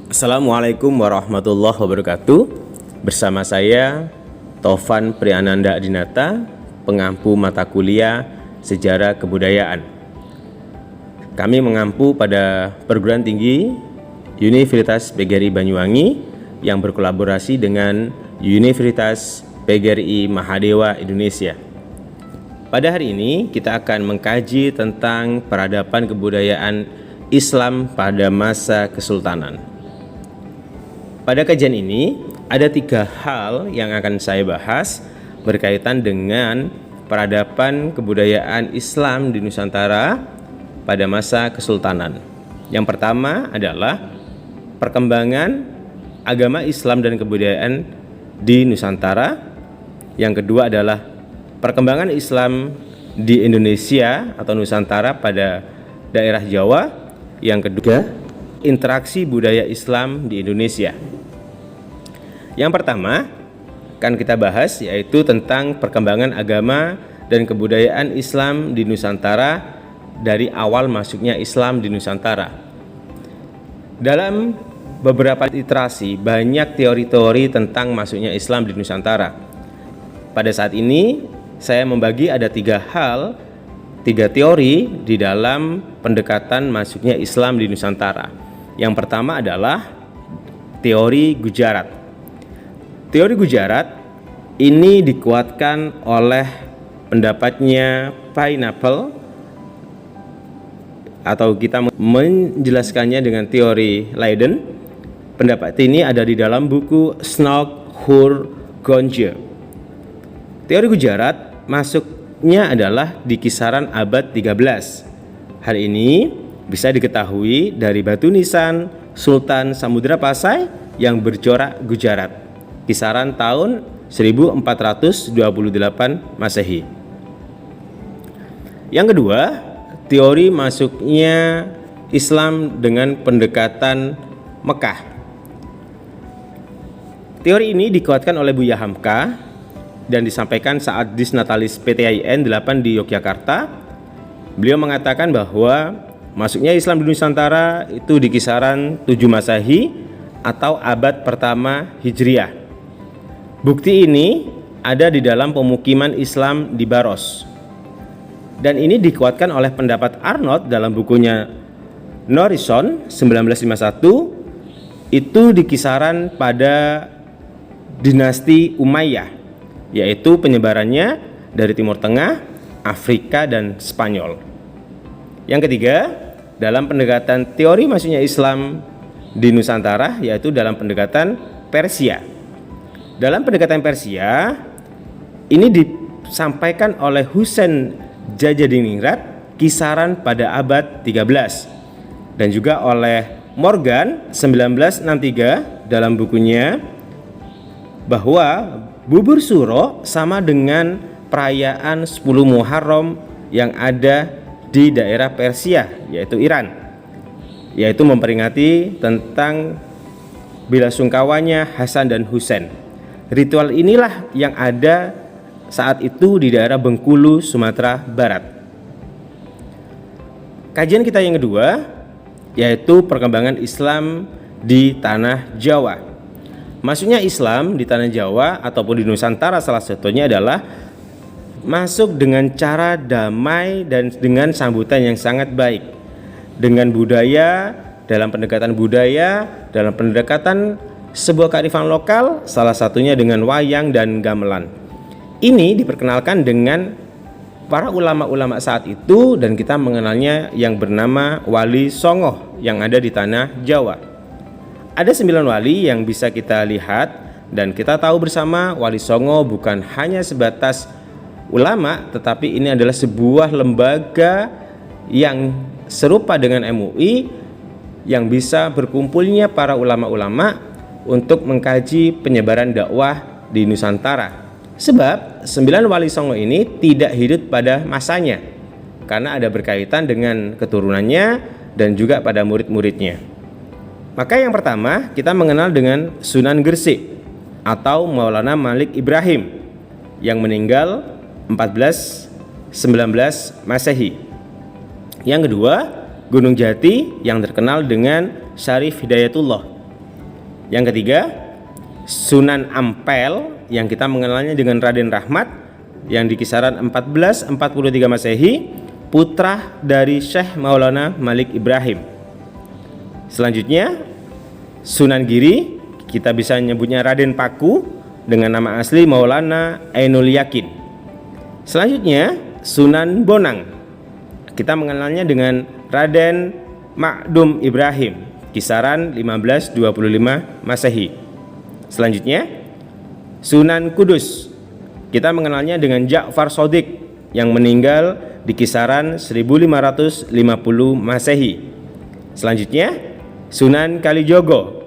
Assalamualaikum warahmatullahi wabarakatuh. Bersama saya Taufan Priyananda Adinata, pengampu mata kuliah Sejarah Kebudayaan. Kami mengampu pada perguruan tinggi Universitas PGRI Banyuwangi yang berkolaborasi dengan Universitas PGRI Mahadewa Indonesia. Pada hari ini kita akan mengkaji tentang peradaban kebudayaan Islam pada masa Kesultanan. Pada kajian ini ada 3 hal yang akan saya bahas berkaitan dengan peradaban kebudayaan Islam di Nusantara pada masa Kesultanan. Yang pertama adalah perkembangan agama Islam dan kebudayaan di Nusantara. Yang kedua adalah perkembangan Islam di Indonesia atau Nusantara pada daerah Jawa. Yang ketiga, interaksi budaya Islam di Indonesia. Yang pertama akan kita bahas yaitu tentang perkembangan agama dan kebudayaan Islam di Nusantara dari awal masuknya Islam di Nusantara. Dalam beberapa iterasi banyak teori-teori tentang masuknya Islam di Nusantara. Pada saat ini saya membagi ada 3 teori di dalam pendekatan masuknya Islam di Nusantara. Yang pertama adalah teori Gujarat. Teori Gujarat ini dikuatkan oleh pendapatnya Pineapple, atau kita menjelaskannya dengan teori Leiden. Pendapat ini ada di dalam buku Snog Hur Gonje. Teori Gujarat masuknya adalah di kisaran abad 13. Hal ini bisa diketahui dari batu nisan Sultan Samudra Pasai yang bercorak Gujarat kisaran tahun 1428 Masehi. Yang kedua, teori masuknya Islam dengan pendekatan Mekah. Teori ini dikuatkan oleh Buya Hamka dan disampaikan saat Disnatalis PTIN 8 di Yogyakarta. Beliau mengatakan bahwa masuknya Islam di Nusantara itu di kisaran 7 Masehi atau abad pertama Hijriah. Bukti ini ada di dalam pemukiman Islam di Baros. Dan ini dikuatkan oleh pendapat Arnold dalam bukunya Norison 1951, itu di kisaran pada dinasti Umayyah, yaitu penyebarannya dari Timur Tengah, Afrika, dan Spanyol. Yang ketiga, dalam pendekatan teori masuknya Islam di Nusantara, yaitu dalam pendekatan Persia. Dalam pendekatan Persia, ini disampaikan oleh Husain Jajadiningrat kisaran pada abad 13 dan juga oleh Morgan 1963 dalam bukunya bahwa bubur suro sama dengan perayaan 10 Muharram yang ada di daerah Persia, yaitu Iran, yaitu memperingati tentang belasungkawanya Hasan dan Husain. Ritual inilah yang ada saat itu di daerah Bengkulu, Sumatera Barat. Kajian kita yang kedua yaitu perkembangan Islam di tanah Jawa. Masuknya Islam di tanah Jawa ataupun di Nusantara salah satunya adalah masuk dengan cara damai dan dengan sambutan yang sangat baik. Dengan budaya, dalam pendekatan budaya, dalam pendekatan sebuah kearifan lokal, salah satunya dengan wayang dan gamelan. Ini diperkenalkan dengan para ulama-ulama saat itu dan kita mengenalnya yang bernama Wali Songo yang ada di tanah Jawa. Ada 9 wali yang bisa kita lihat dan kita tahu bersama Wali Songo bukan hanya sebatas ulama, tetapi ini adalah sebuah lembaga yang serupa dengan MUI yang bisa berkumpulnya para ulama-ulama untuk mengkaji penyebaran dakwah di Nusantara. Sebab 9 Wali Songo ini tidak hidup pada masanya karena ada berkaitan dengan keturunannya dan juga pada murid-muridnya. Maka yang pertama kita mengenal dengan Sunan Gresik atau Maulana Malik Ibrahim yang meninggal 1419 Masehi. Yang kedua, Gunung Jati yang terkenal dengan Syarif Hidayatullah Yang ketiga, Sunan Ampel yang kita mengenalnya dengan Raden Rahmat yang di kisaran 1443 Masehi, putra dari Syekh Maulana Malik Ibrahim. Selanjutnya, Sunan Giri, kita bisa menyebutnya Raden Paku dengan nama asli Maulana Ainul Yakin. Selanjutnya, Sunan Bonang, kita mengenalnya dengan Raden Ma'dum Ibrahim, kisaran 1525 Masehi. Selanjutnya, Sunan Kudus, kita mengenalnya dengan Ja'far Shodiq yang meninggal di kisaran 1550 Masehi. Selanjutnya, Sunan Kalijogo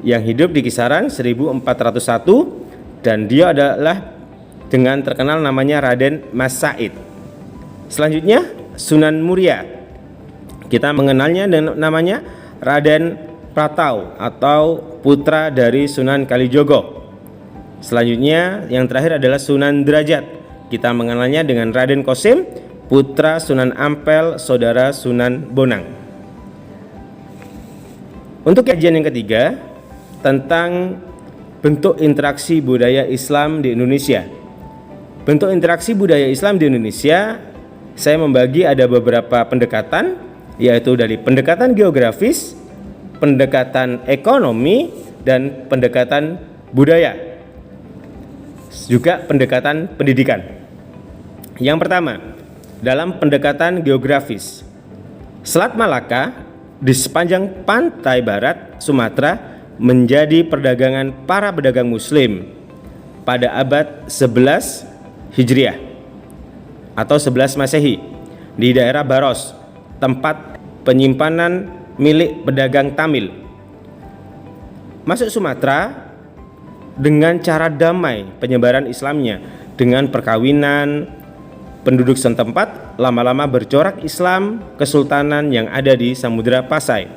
yang hidup di kisaran 1401 dan dia adalah dengan terkenal namanya Raden Mas Said. Selanjutnya, Sunan Muria, kita mengenalnya dengan namanya Raden Pratau atau putra dari Sunan Kalijogo. Selanjutnya, yang terakhir adalah Sunan Derajat, kita mengenalnya dengan Raden Qasim, putra Sunan Ampel, saudara Sunan Bonang. Untuk kajian yang ketiga tentang bentuk interaksi budaya Islam di Indonesia. Bentuk interaksi budaya Islam di Indonesia, saya membagi ada beberapa pendekatan, yaitu dari pendekatan geografis, pendekatan ekonomi, dan pendekatan budaya, juga pendekatan pendidikan. Yang pertama, dalam pendekatan geografis, Selat Malaka di sepanjang pantai barat Sumatera menjadi perdagangan para pedagang Muslim pada abad 11 Hijriah atau 11 Masehi di daerah Baros, tempat penyimpanan milik pedagang Tamil. Masuk Sumatera dengan cara damai penyebaran Islamnya, dengan perkawinan penduduk setempat, lama-lama bercorak Islam kesultanan yang ada di Samudra Pasai.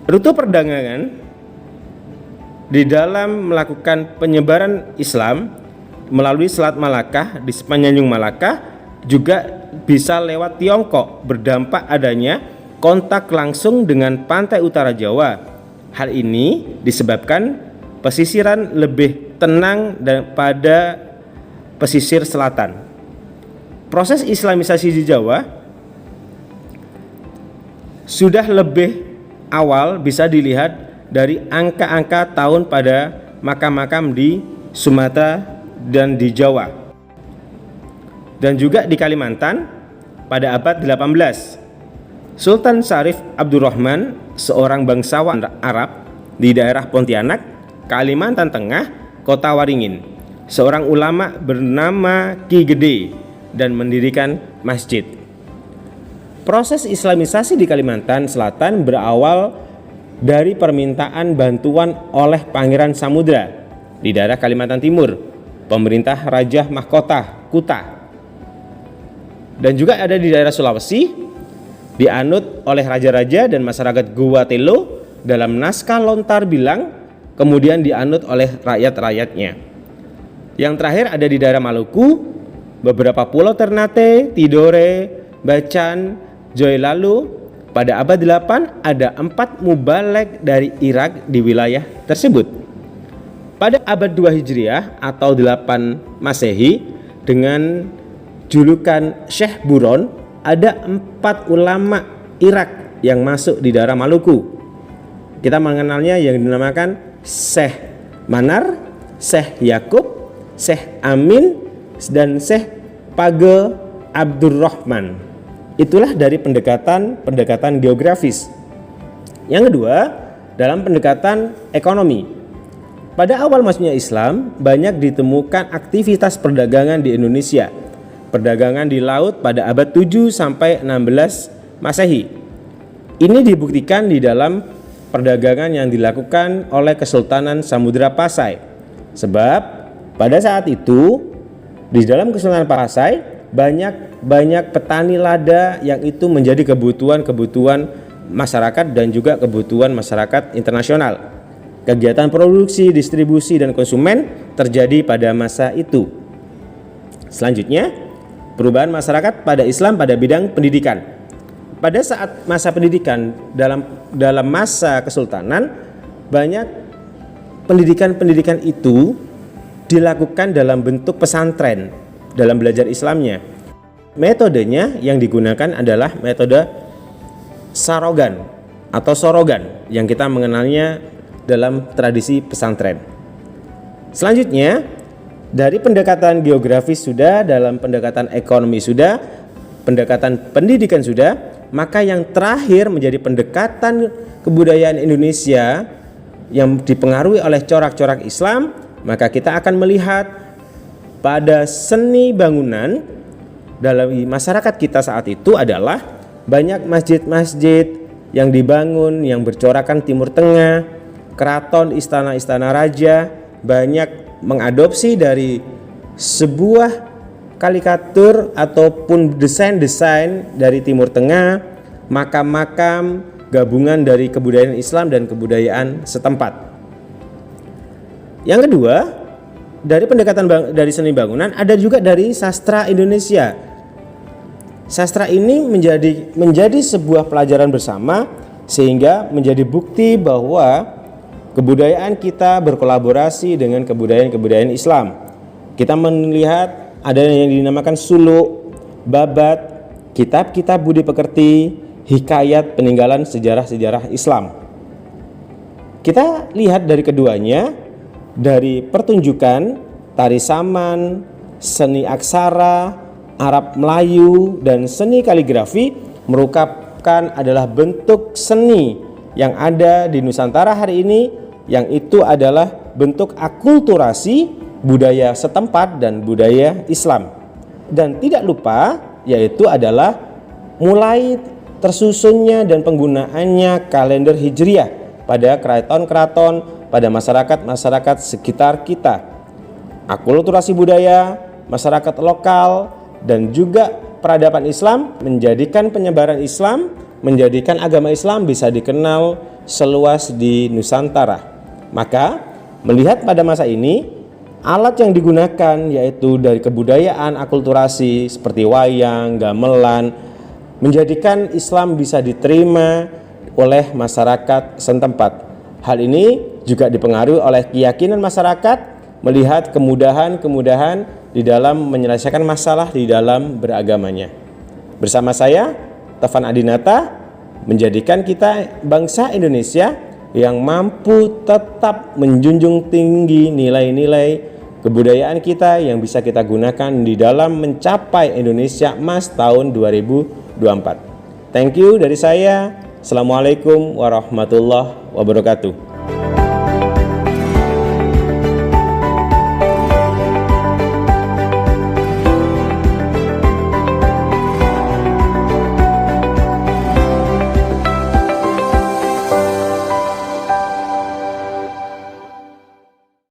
Rute perdagangan di dalam melakukan penyebaran Islam melalui Selat Malaka di sepanjang Malaka juga bisa lewat Tiongkok, berdampak adanya kontak langsung dengan pantai utara Jawa. Hal ini disebabkan pesisiran lebih tenang daripada pesisir selatan. Proses Islamisasi di Jawa sudah lebih awal bisa dilihat dari angka-angka tahun pada makam-makam di Sumatera dan di Jawa, dan juga di Kalimantan pada abad 18. Sultan Syarif Abdurrahman, seorang bangsawan Arab di daerah Pontianak, Kalimantan Tengah, Kota Waringin, seorang ulama bernama Ki Gede, dan mendirikan masjid. Proses Islamisasi di Kalimantan Selatan berawal dari permintaan bantuan oleh Pangeran Samudra di daerah Kalimantan Timur, pemerintah Raja Mahkota Kuta, dan juga ada di daerah Sulawesi, dianut oleh raja-raja dan masyarakat Gua Telo dalam naskah lontar bilang, kemudian dianut oleh rakyat-rakyatnya. Yang terakhir ada di daerah Maluku, beberapa pulau Ternate, Tidore, Bacan, Joylalu. Pada abad 8 ada 4 mubalek dari Irak di wilayah tersebut. Pada abad 2 Hijriah atau 8 Masehi dengan julukan Syekh Buron, ada 4 ulama Irak yang masuk di daerah Maluku. Kita mengenalnya yang dinamakan Syekh Manar, Syekh Yakub, Syekh Amin, dan Syekh Page Abdurrahman. Itulah dari pendekatan geografis. Yang kedua, dalam pendekatan ekonomi. Pada awal masuknya Islam, banyak ditemukan aktivitas perdagangan di Indonesia. Perdagangan di laut pada abad 7 sampai 16 Masehi. Ini dibuktikan di dalam perdagangan yang dilakukan oleh Kesultanan Samudra Pasai. Sebab pada saat itu di dalam Kesultanan Pasai banyak petani lada yang itu menjadi kebutuhan masyarakat dan juga kebutuhan masyarakat internasional. Kegiatan produksi, distribusi, dan konsumen terjadi pada masa itu. Selanjutnya, perubahan masyarakat pada Islam pada bidang pendidikan. Pada saat masa pendidikan dalam masa kesultanan, banyak pendidikan-pendidikan itu dilakukan dalam bentuk pesantren dalam belajar Islamnya. Metodenya yang digunakan adalah metode sarogan atau sorogan yang kita mengenalnya dalam tradisi pesantren. Selanjutnya, dari pendekatan geografis sudah, dalam pendekatan ekonomi sudah, pendekatan pendidikan sudah, maka yang terakhir menjadi pendekatan kebudayaan Indonesia yang dipengaruhi oleh corak-corak Islam. Maka kita akan melihat pada seni bangunan dalam masyarakat kita saat itu adalah banyak masjid-masjid yang dibangun yang bercorakan Timur Tengah, keraton, istana-istana raja, banyak mengadopsi dari sebuah karikatur ataupun desain-desain dari Timur Tengah, makam-makam gabungan dari kebudayaan Islam dan kebudayaan setempat. Yang kedua, dari pendekatan dari seni bangunan ada juga dari sastra Indonesia. Sastra ini menjadi sebuah pelajaran bersama sehingga menjadi bukti bahwa kebudayaan kita berkolaborasi dengan kebudayaan Islam. Kita melihat ada yang dinamakan suluk, babat, kitab-kitab budi pekerti, hikayat peninggalan sejarah-sejarah Islam. Kita lihat dari keduanya, dari pertunjukan, tari saman, seni aksara, Arab Melayu, dan seni kaligrafi merupakan adalah bentuk seni yang ada di Nusantara hari ini, yang itu adalah bentuk akulturasi budaya setempat dan budaya Islam. Dan tidak lupa yaitu adalah mulai tersusunnya dan penggunaannya kalender Hijriah pada keraton-keraton, pada masyarakat-masyarakat sekitar kita. Akulturasi budaya, masyarakat lokal, dan juga peradaban Islam menjadikan penyebaran Islam, menjadikan agama Islam bisa dikenal seluas di Nusantara. Maka melihat pada masa ini, alat yang digunakan yaitu dari kebudayaan akulturasi seperti wayang, gamelan, menjadikan Islam bisa diterima oleh masyarakat setempat. Hal ini juga dipengaruhi oleh keyakinan masyarakat melihat kemudahan-kemudahan di dalam menyelesaikan masalah di dalam beragamanya. Bersama saya, Taufan Adinata, menjadikan kita bangsa Indonesia yang mampu tetap menjunjung tinggi nilai-nilai kebudayaan kita yang bisa kita gunakan di dalam mencapai Indonesia Emas tahun 2024. Thank you dari saya. Assalamualaikum warahmatullahi wabarakatuh.